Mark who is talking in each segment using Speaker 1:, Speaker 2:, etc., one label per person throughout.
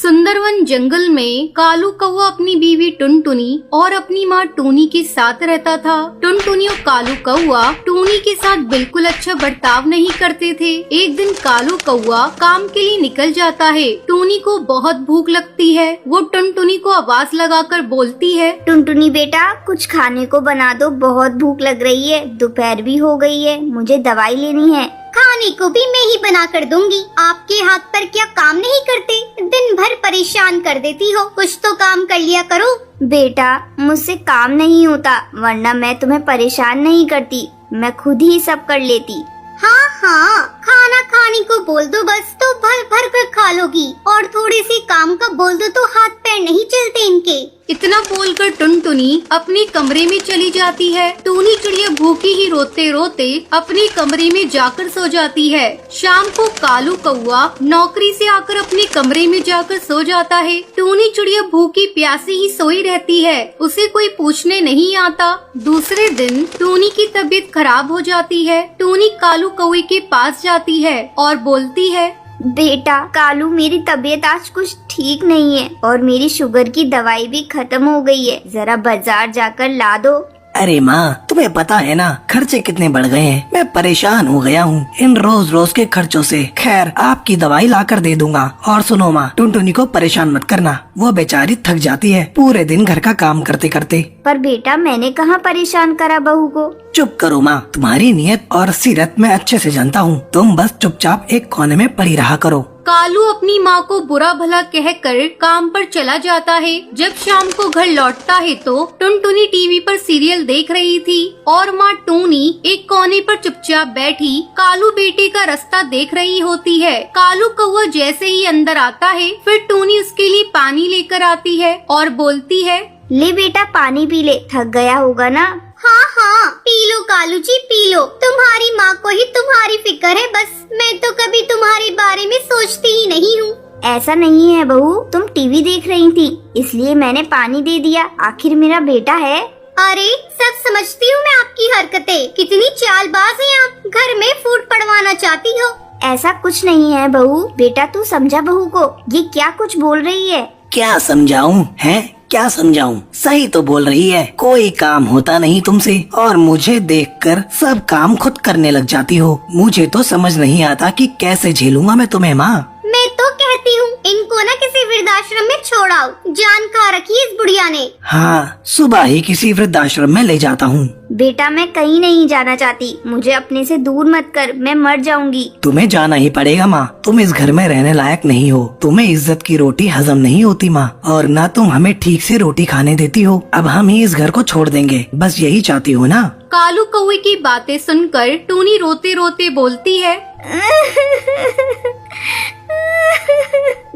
Speaker 1: सुंदरवन जंगल में कालू कौवा अपनी बीवी टुनटुनी और अपनी माँ टूनी के साथ रहता था। टुनटुनी और कालू कौवा टूनी के साथ बिल्कुल अच्छा बर्ताव नहीं करते थे। एक दिन कालू कौवा काम के लिए निकल जाता है। टूनी को बहुत भूख लगती है। वो टुनटुनी को आवाज लगाकर बोलती है,
Speaker 2: टुनटुनी बेटा कुछ खाने को बना दो, बहुत भूख लग रही है, दोपहर भी हो गई है, मुझे दवाई लेनी है।
Speaker 3: खाने को भी मैं ही बना कर दूंगी। आपके हाथ पर क्या काम नहीं करते? दिन भर परेशान कर देती हो, कुछ तो काम कर लिया करो।
Speaker 2: बेटा मुझसे काम नहीं होता, वरना मैं तुम्हें परेशान नहीं करती, मैं खुद ही सब कर लेती।
Speaker 3: हाँ हाँ, खाना खाने को बोल दो बस तो भर भर कर खा लोगी, और थोड़े से काम का बोल दो तो हाथ पैर नहीं चलते इनके।
Speaker 1: इतना बोलकर टुनटुनी अपने कमरे में चली जाती है। टूनी चिड़िया भूखी ही रोते रोते अपने कमरे में जाकर सो जाती है। शाम को कालू कौवा नौकरी से आकर अपने कमरे में जाकर सो जाता है। टूनी चिड़िया भूखी प्यासी ही सोई रहती है, उसे कोई पूछने नहीं आता। दूसरे दिन टूनी की तबीयत खराब हो जाती है। टूनी कालू कौवे के पास जाती है और बोलती है,
Speaker 2: बेटा कालू मेरी तबीयत आज कुछ ठीक नहीं है और मेरी शुगर की दवाई भी खत्म हो गई है, जरा बाजार जाकर ला दो।
Speaker 4: अरे माँ तुम्हें पता है ना खर्चे कितने बढ़ गए हैं, मैं परेशान हो गया हूँ इन रोज रोज के खर्चों से। खैर आपकी दवाई लाकर दे दूंगा। और सुनो माँ, टुनटुनी को परेशान मत करना, वो बेचारी थक जाती है पूरे दिन घर का काम करते करते।
Speaker 2: पर बेटा मैंने कहाँ परेशान करा बहू को।
Speaker 4: चुप करो माँ, तुम्हारी नियत और सीरत मैं अच्छे से जानता हूँ, तुम बस चुपचाप एक कोने में पड़ी रहा करो।
Speaker 1: कालू अपनी माँ को बुरा भला कहकर काम पर चला जाता है। जब शाम को घर लौटता है तो टुनटुनी टीवी पर सीरियल देख रही थी और माँ टूनी एक कोने पर चुपचाप बैठी कालू बेटे का रास्ता देख रही होती है। कालू कौवा जैसे ही अंदर आता है फिर टूनी उसके लिए पानी लेकर आती है और बोलती है,
Speaker 2: ले बेटा पानी पी ले, थक गया होगा ना।
Speaker 3: हाँ हाँ P low Kalu G P low, तुम्हारी माँ को ही तुम्हारी फिक्र है बस, मैं तो कभी तुम्हारे बारे में सोचती ही नहीं हूँ।
Speaker 2: ऐसा नहीं है बहू, तुम टीवी देख रही थी इसलिए मैंने पानी दे दिया, आखिर मेरा बेटा है।
Speaker 3: अरे सब समझती हूँ मैं आपकी हरकतें, कितनी चालबाज हैं आप, घर में फूट पड़वाना चाहती हो।
Speaker 2: ऐसा कुछ नहीं है बहू, बेटा तू समझा बहू को, ये क्या कुछ बोल रही है।
Speaker 4: क्या समझाऊं है, क्या समझाऊं, सही तो बोल रही है, कोई काम होता नहीं तुमसे और मुझे देखकर सब काम खुद करने लग जाती हो। मुझे तो समझ नहीं आता कि कैसे झेलूंगा मैं तुम्हें माँ।
Speaker 3: मैं तो कहती हूँ इनको ना किसी वृद्धाश्रम में छोड़ाओ, जान खा रखी है इस बुढ़िया ने।
Speaker 4: हाँ सुबह ही किसी वृद्धाश्रम में ले जाता हूँ।
Speaker 2: बेटा मैं कहीं नहीं जाना चाहती, मुझे अपने से दूर मत कर, मैं मर जाऊंगी।
Speaker 4: तुम्हें जाना ही पड़ेगा माँ, तुम इस घर में रहने लायक नहीं हो, तुम्हें इज्जत की रोटी हजम नहीं होती माँ, और न तुम हमें ठीक से रोटी खाने देती हो। अब हम ही इस घर को छोड़ देंगे, बस यही चाहती हो ना।
Speaker 1: कालू कौवे की बातें सुनकर टूनी रोते रोते बोलती है,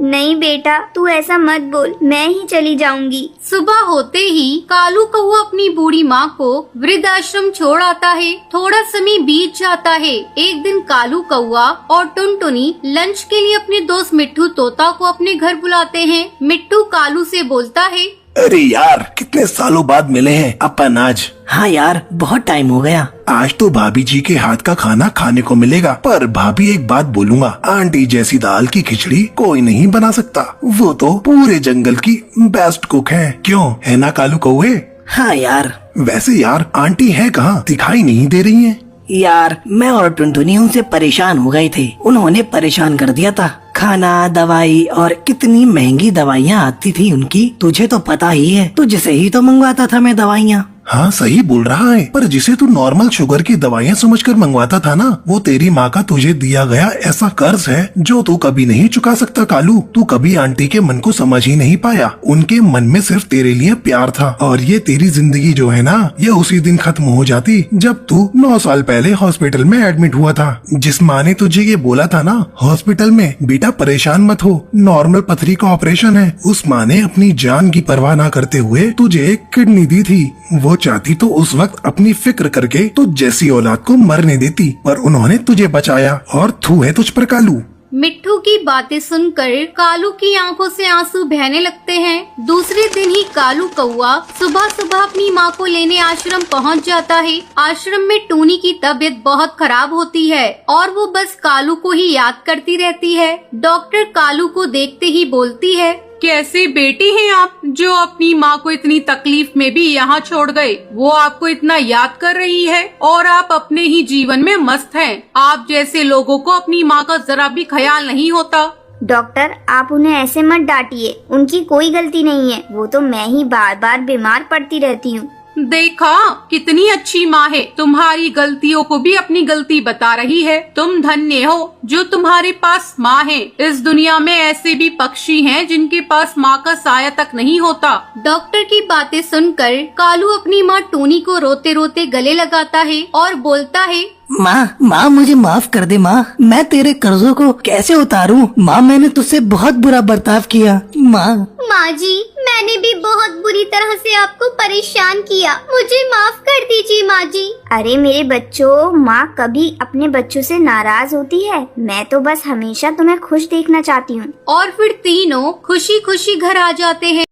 Speaker 2: नहीं बेटा तू ऐसा मत बोल, मैं ही चली जाऊंगी।
Speaker 1: सुबह होते ही कालू कौवा अपनी बूढ़ी माँ को वृद्धाश्रम छोड़ आता है। थोड़ा समय बीत जाता है। एक दिन कालू कौवा और टुनटुनी लंच के लिए अपने दोस्त मिट्ठू तोता को अपने घर बुलाते हैं। मिट्ठू कालू से बोलता है,
Speaker 5: अरे यार कितने सालों बाद मिले हैं अपन आज।
Speaker 4: हाँ यार बहुत टाइम हो गया।
Speaker 5: आज तो भाभी जी के हाथ का खाना खाने को मिलेगा, पर भाभी एक बात बोलूंगा, आंटी जैसी दाल की खिचड़ी कोई नहीं बना सकता, वो तो पूरे जंगल की बेस्ट कुक है। क्यों है ना कालू कौवे?
Speaker 4: हाँ यार।
Speaker 5: वैसे यार आंटी है कहाँ, दिखाई नहीं दे रही है।
Speaker 4: यार मैं और टुनटुनी उनसे परेशान हो गए थे, उन्होंने परेशान कर दिया था। खाना दवाई और कितनी महंगी दवाइयाँ आती थी उनकी, तुझे तो पता ही है, तुझसे ही तो मंगवाता था मैं दवाइयाँ।
Speaker 5: हाँ सही बोल रहा है, पर जिसे तू नॉर्मल शुगर की दवाइयाँ समझकर मंगवाता था ना, वो तेरी माँ का तुझे दिया गया ऐसा कर्ज है जो तू कभी नहीं चुका सकता कालू। तू कभी आंटी के मन को समझ ही नहीं पाया, उनके मन में सिर्फ तेरे लिए प्यार था, और ये तेरी जिंदगी जो है ना, ये उसी दिन खत्म हो जाती जब तू 9 साल पहले हॉस्पिटल में एडमिट हुआ था। जिस माँ ने तुझे ये बोला था ना हॉस्पिटल में, बेटा परेशान मत हो, नॉर्मल पथरी का ऑपरेशन है, उस माँ ने अपनी जान की परवाह न करते हुए तुझे एक किडनी दी थी। वो चाहती तो उस वक्त अपनी फिक्र करके तुझ जैसी औलाद को मरने देती, पर उन्होंने तुझे बचाया, और थू है तुझ पर कालू।
Speaker 1: मिट्ठू की बातें सुनकर कालू की आंखों से आंसू बहने लगते हैं। दूसरे दिन ही कालू कौआ सुबह सुबह अपनी माँ को लेने आश्रम पहुँच जाता है। आश्रम में टूनी की तबीयत बहुत खराब होती है और वो बस कालू को ही याद करती रहती है। डॉक्टर कालू को देखते ही बोलती है,
Speaker 6: कैसे बेटी हैं आप, जो अपनी माँ को इतनी तकलीफ में भी यहाँ छोड़ गए। वो आपको इतना याद कर रही है और आप अपने ही जीवन में मस्त हैं। आप जैसे लोगों को अपनी माँ का जरा भी ख्याल नहीं होता।
Speaker 2: डॉक्टर, आप उन्हें ऐसे मत डांटिए, उनकी कोई गलती नहीं है। वो तो मैं ही बार बार बीमार पड़ती रहती हूँ।
Speaker 6: देखा कितनी अच्छी माँ है, तुम्हारी गलतियों को भी अपनी गलती बता रही है। तुम धन्य हो जो तुम्हारे पास माँ है। इस दुनिया में ऐसे भी पक्षी हैं जिनके पास माँ का साया तक नहीं होता।
Speaker 1: डॉक्टर की बातें सुनकर कालू अपनी माँ टूनी को रोते रोते गले लगाता है और बोलता है,
Speaker 4: माँ मुझे माफ कर दे माँ, मैं तेरे कर्जों को कैसे उतारूं? माँ, मैंने तुझसे बहुत बुरा बर्ताव किया।
Speaker 3: माँ जी, मैंने भी बहुत बुरी तरह से आपको परेशान किया, मुझे माफ कर दीजिए माँ जी।
Speaker 2: अरे मेरे बच्चों, माँ कभी अपने बच्चों से नाराज होती है? मैं तो बस हमेशा तुम्हें खुश देखना चाहती हूँ।
Speaker 1: और फिर तीनों खुशी खुशी घर आ जाते हैं।